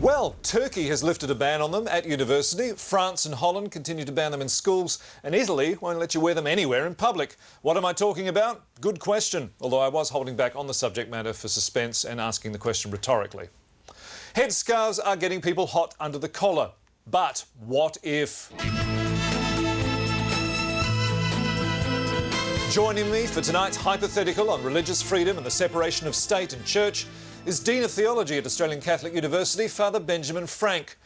Well, Turkey has lifted a ban on them at university. France and Holland continue to ban them in schools, and Italy won't let you wear them anywhere in public. What am I talking about? Good question, although I was holding back on the subject matter for suspense and asking the question rhetorically. Headscarves are getting people hot under the collar. But what if? Joining me for tonight's Hypothetical on religious freedom and the separation of state and church is Dean of Theology at Australian Catholic University, Father Benjamin Frank,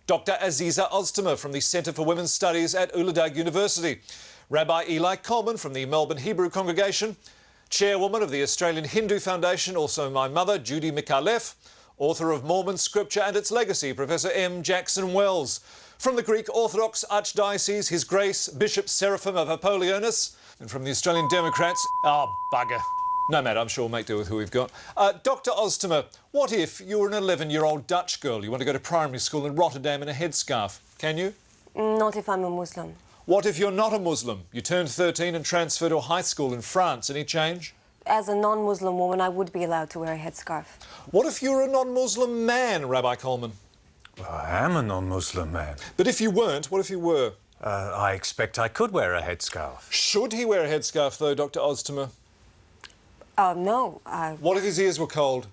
Dr Aziza Oztumer from the Centre for Women's Studies at Ulladag University, Rabbi Eli Coleman from the Melbourne Hebrew Congregation, Chairwoman of the Australian Hindu Foundation, also my mother, Judy Micallef, author of Mormon Scripture and Its Legacy, Professor M. Jackson Wells, from the Greek Orthodox Archdiocese, His Grace Bishop Seraphim of Apollonius, and from the Australian Democrats, bugger. No matter, I'm sure we'll make do with who we've got. Dr Oztumer, what if you were an 11-year-old Dutch girl? You want to go to primary school in Rotterdam in a headscarf. Can you? Not if I'm a Muslim. What if you're not a Muslim? You turned 13 and transferred to a high school in France. Any change? As a non-Muslim woman, I would be allowed to wear a headscarf. What if you're a non-Muslim man, Rabbi Coleman? Well, I am a non-Muslim man. But if you weren't, what if you were? I expect I could wear a headscarf. Should he wear a headscarf, though, Dr Oztumer? No. What if his ears were cold?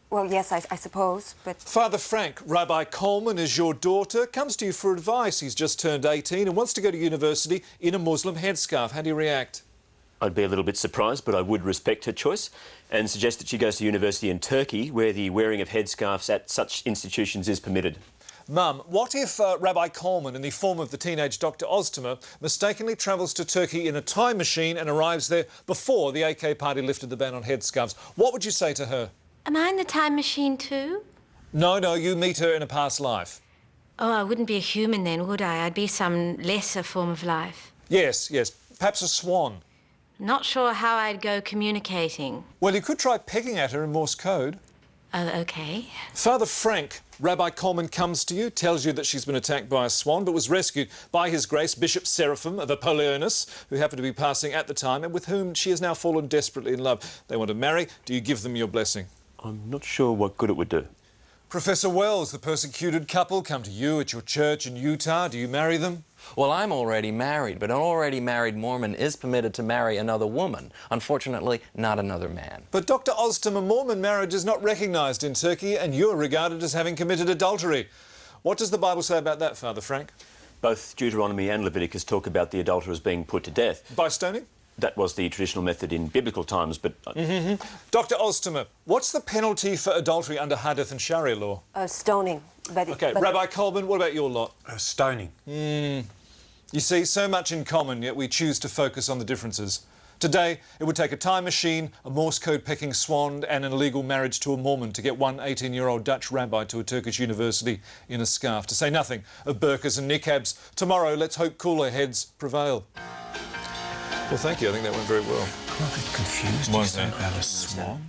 Well, yes, I suppose, but... Father Frank, Rabbi Coleman is your daughter, comes to you for advice. He's just turned 18 and wants to go to university in a Muslim headscarf. How do you react? I'd be a little bit surprised, but I would respect her choice and suggest that she goes to university in Turkey, where the wearing of headscarves at such institutions is permitted. Mum, what if Rabbi Coleman, in the form of the teenage Dr Oztumer, mistakenly travels to Turkey in a time machine and arrives there before the AK party lifted the ban on headscarves? What would you say to her? Am I in the time machine too? No, you meet her in a past life. Oh, I wouldn't be a human then, would I? I'd be some lesser form of life. Yes, perhaps a swan. Not sure how I'd go communicating. Well, you could try pegging at her in Morse code. Oh, OK. Father Frank, Rabbi Coleman comes to you, tells you that she's been attacked by a swan, but was rescued by His Grace Bishop Seraphim of Apollonius, who happened to be passing at the time and with whom she has now fallen desperately in love. They want to marry. Do you give them your blessing? I'm not sure what good it would do. Professor Wells, the persecuted couple come to you at your church in Utah. Do you marry them? Well, I'm already married, but an already married Mormon is permitted to marry another woman. Unfortunately, not another man. But Dr Oztumer, Mormon marriage is not recognised in Turkey and you're regarded as having committed adultery. What does the Bible say about that, Father Frank? Both Deuteronomy and Leviticus talk about the adulterers being put to death. By stoning? That was the traditional method in biblical times, but... Dr Oztumer, what's the penalty for adultery under Hadith and Sharia law? Stoning. OK, Rabbi Coleman, what about your lot? Stoning. You see, so much in common, yet we choose to focus on the differences. Today, it would take a time machine, a Morse code pecking swan and an illegal marriage to a Mormon to get one 18-year-old Dutch rabbi to a Turkish university in a scarf, to say nothing of burqas and niqabs. Tomorrow, let's hope cooler heads prevail. Well, thank you. I think that went very well. I'm a bit confused. Why You is say that? about a swan?